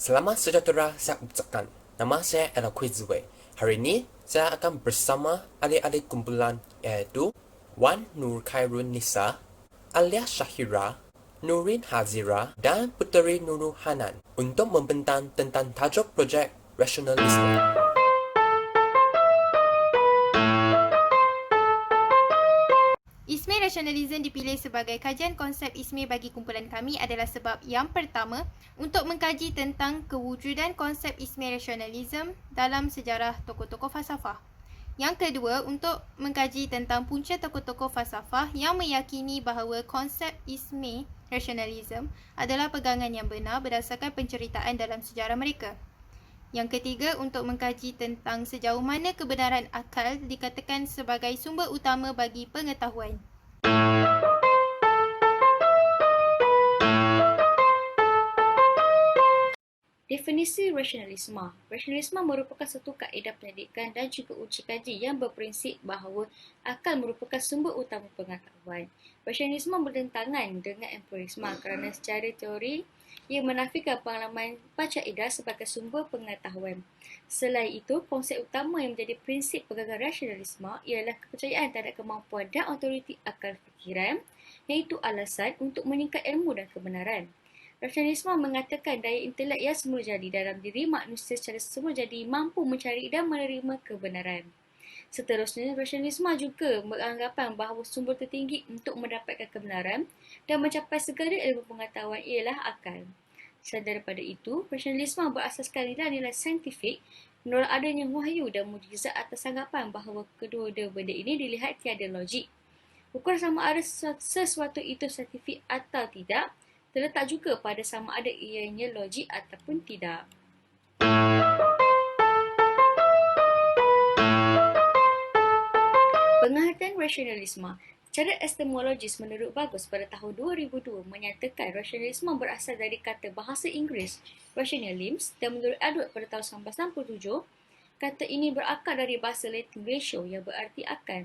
Selamat sejahtera saya ucapkan. Nama saya adalah Quizwe. Hari ini saya akan bersama adik-adik kumpulan iaitu Wan Nur Khairun Nisa, Alia Syahira, Nurin Hazira dan Puteri Nurul Hanan untuk membentang tentang tajuk projek Rasionalisme. Isme Rasionalism dipilih sebagai kajian konsep isme bagi kumpulan kami adalah sebab yang pertama, untuk mengkaji tentang kewujudan konsep isme Rasionalism dalam sejarah tokoh-tokoh falsafah. Yang kedua, untuk mengkaji tentang punca tokoh-tokoh falsafah yang meyakini bahawa konsep isme Rasionalism adalah pegangan yang benar berdasarkan penceritaan dalam sejarah mereka. Yang ketiga, untuk mengkaji tentang sejauh mana kebenaran akal dikatakan sebagai sumber utama bagi pengetahuan. Definisi rasionalisme. Rasionalisme merupakan satu kaedah pendidikan dan juga uji kaji yang berprinsip bahawa akal merupakan sumber utama pengetahuan. Rasionalisme bertentangan dengan empirisme kerana secara teori ia menafikan pengalaman pancaida sebagai sumber pengetahuan. Selain itu, konsep utama yang menjadi prinsip pegangan rasionalisme ialah kepercayaan terhadap kemampuan dan autoriti akal fikiran, iaitu alasan untuk meningkat ilmu dan kebenaran. Rasionalisme mengatakan daya intelek yang semula jadi dalam diri manusia secara semula jadi mampu mencari dan menerima kebenaran. Seterusnya, rasionalisme juga beranggapan bahawa sumber tertinggi untuk mendapatkan kebenaran dan mencapai segala ilmu pengetahuan ialah akal. Selain daripada itu, rasionalisme berasaskan nilai-nilai saintifik, menolak adanya wahyu dan mukjizat atas anggapan bahawa kedua-dua benda ini dilihat tiada logik. Ukuran sama ada sesuatu itu saintifik atau tidak terletak juga pada sama ada ianya logik ataupun tidak. Pengertian rasionalisme. Secara epistemologis menurut Bagus pada tahun 2002 menyatakan rasionalisme berasal dari kata bahasa Inggeris rationalism dan menurut Edward pada tahun 1967, kata ini berakar dari bahasa Latin ratio yang berarti akal.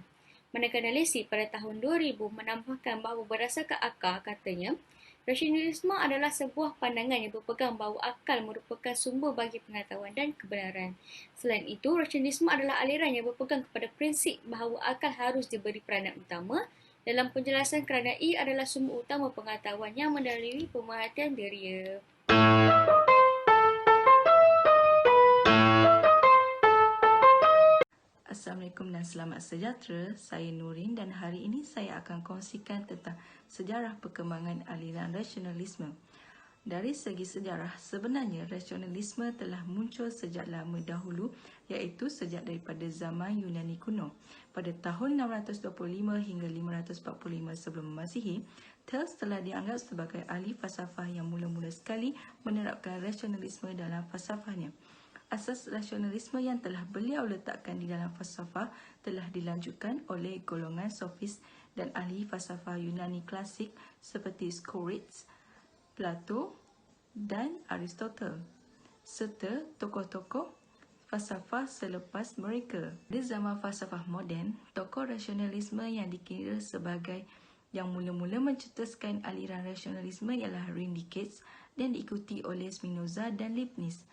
Manakala Lacey pada tahun 2000 menambahkan bahawa berdasarkan akal, katanya, rasionalisme adalah sebuah pandangan yang berpegang bahawa akal merupakan sumber bagi pengetahuan dan kebenaran. Selain itu, rasionalisme adalah aliran yang berpegang kepada prinsip bahawa akal harus diberi peranan utama dalam penjelasan kerana ia adalah sumber utama pengetahuan yang mendalili pemerhatian diri. Assalamualaikum dan selamat sejahtera. Saya Nurin dan hari ini saya akan kongsikan tentang sejarah perkembangan aliran rasionalisme. Dari segi sejarah, sebenarnya rasionalisme telah muncul sejak lama dahulu, iaitu sejak daripada zaman Yunani kuno. Pada tahun 625 hingga 545 sebelum Masihi, Thales telah dianggap sebagai ahli falsafah yang mula-mula sekali menerapkan rasionalisme dalam falsafahnya. Asas rasionalisme yang telah beliau letakkan di dalam falsafah telah dilanjutkan oleh golongan sofis dan ahli falsafah Yunani klasik seperti Socrates, Plato dan Aristotle, serta tokoh-tokoh falsafah selepas mereka. Di zaman falsafah moden, tokoh rasionalisme yang dikira sebagai yang mula-mula mencetuskan aliran rasionalisme ialah René Descartes dan diikuti oleh Spinoza dan Leibniz.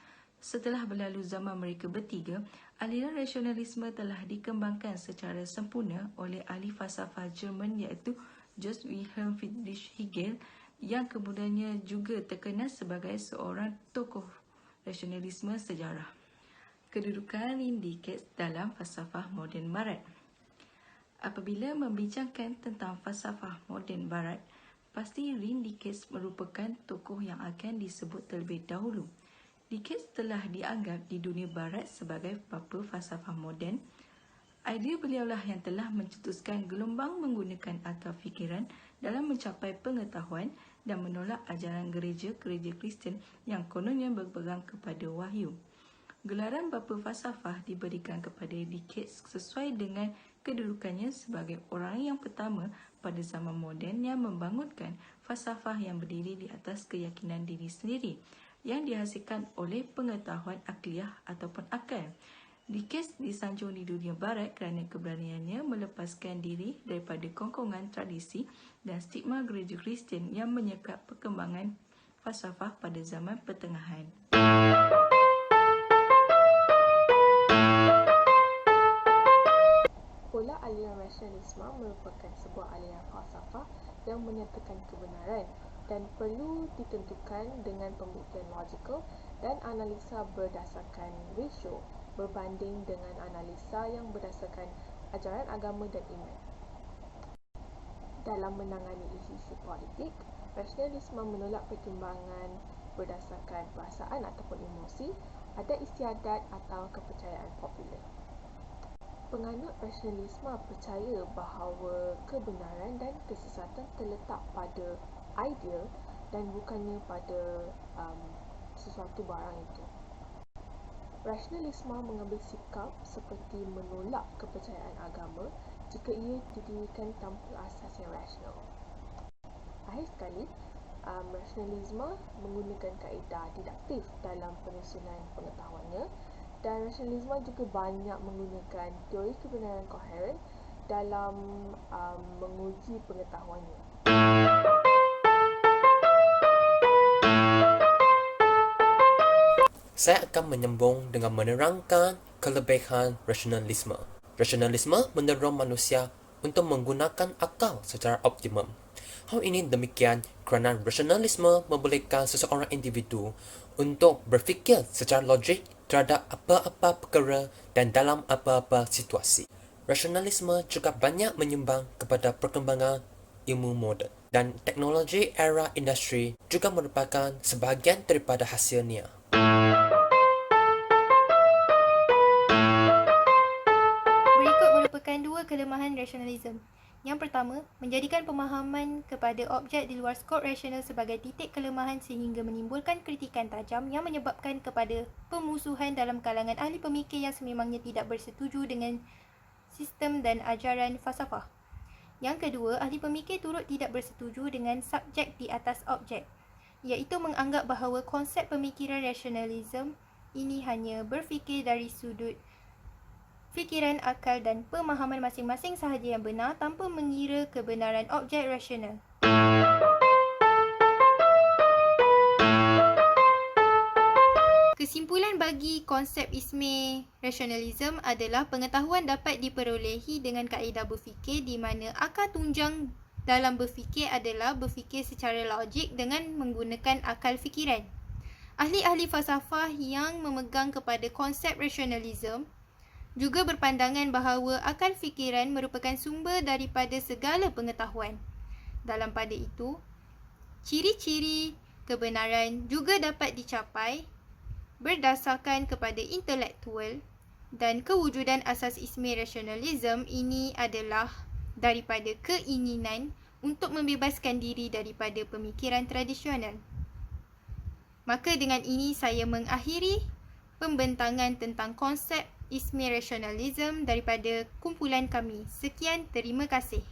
Setelah berlalu zaman mereka bertiga, aliran rasionalisme telah dikembangkan secara sempurna oleh ahli falsafah Jerman iaitu Georg Wilhelm Friedrich Hegel yang kemudiannya juga terkenal sebagai seorang tokoh rasionalisme sejarah. Kedudukan René Descartes dalam falsafah moden barat. Apabila membincangkan tentang falsafah moden barat, pasti René Descartes merupakan tokoh yang akan disebut terlebih dahulu. Descartes telah dianggap di dunia barat sebagai bapa falsafah moden. Idea beliaulah yang telah mencetuskan gelombang menggunakan akal fikiran dalam mencapai pengetahuan dan menolak ajaran gereja-gereja Kristian yang kononnya berpegang kepada wahyu. Gelaran bapa falsafah diberikan kepada Descartes sesuai dengan kedudukannya sebagai orang yang pertama pada zaman moden yang membangunkan falsafah yang berdiri di atas keyakinan diri sendiri yang dihasilkan oleh pengetahuan akliah ataupun akal. Descartes disanjung di dunia barat kerana keberaniannya melepaskan diri daripada kongkongan tradisi dan stigma gereja Kristian yang menyekat perkembangan falsafah pada zaman pertengahan. Pola aliran rasionalisme merupakan sebuah aliran falsafah yang menyatakan kebenaran dan perlu ditentukan dengan pemikiran logikal dan analisa berdasarkan rasio berbanding dengan analisa yang berdasarkan ajaran agama dan iman. Dalam menangani isu-isu politik, rasionalisme menolak pertimbangan berdasarkan perasaan ataupun emosi, adat istiadat atau kepercayaan popular. Penganut rasionalisme percaya bahawa kebenaran dan kesesatan terletak pada idea dan bukannya pada sesuatu barang itu. Rasionalisme mengambil sikap seperti menolak kepercayaan agama jika ia didirikan tanpa asas yang rasional. Akhir sekali, rasionalisme menggunakan kaedah didaktif dalam penyusunan pengetahuannya, dan rasionalisme juga banyak menggunakan teori kebenaran koheren dalam menguji pengetahuannya. Saya akan menyambung dengan menerangkan kelebihan rasionalisme. Rasionalisme mendorong manusia untuk menggunakan akal secara optimum. Hal ini demikian kerana rasionalisme membolehkan seseorang individu untuk berfikir secara logik terhadap apa-apa perkara dan dalam apa-apa situasi. Rasionalisme juga banyak menyumbang kepada perkembangan ilmu moden, dan teknologi era industri juga merupakan sebahagian daripada hasilnya. Berikut merupakan dua kelemahan rasionalisme. Yang pertama, menjadikan pemahaman kepada objek di luar skop rasional sebagai titik kelemahan sehingga menimbulkan kritikan tajam yang menyebabkan kepada pemusuhan dalam kalangan ahli pemikir yang sememangnya tidak bersetuju dengan sistem dan ajaran falsafah. Yang kedua, ahli pemikir turut tidak bersetuju dengan subjek di atas objek, iaitu menganggap bahawa konsep pemikiran rasionalisme ini hanya berfikir dari sudut fikiran, akal dan pemahaman masing-masing sahaja yang benar tanpa mengira kebenaran objek rasional. Kesimpulan bagi konsep isme rasionalisme adalah pengetahuan dapat diperolehi dengan kaedah berfikir di mana akar tunjang dalam berfikir adalah berfikir secara logik dengan menggunakan akal fikiran. Ahli-ahli falsafah yang memegang kepada konsep rasionalisme juga berpandangan bahawa akal fikiran merupakan sumber daripada segala pengetahuan. Dalam pada itu, ciri-ciri kebenaran juga dapat dicapai berdasarkan kepada intelektual, dan kewujudan asas isme rasionalisme ini adalah daripada keinginan untuk membebaskan diri daripada pemikiran tradisional. Maka dengan ini saya mengakhiri pembentangan tentang konsep isme rasionalisme daripada kumpulan kami. Sekian, terima kasih.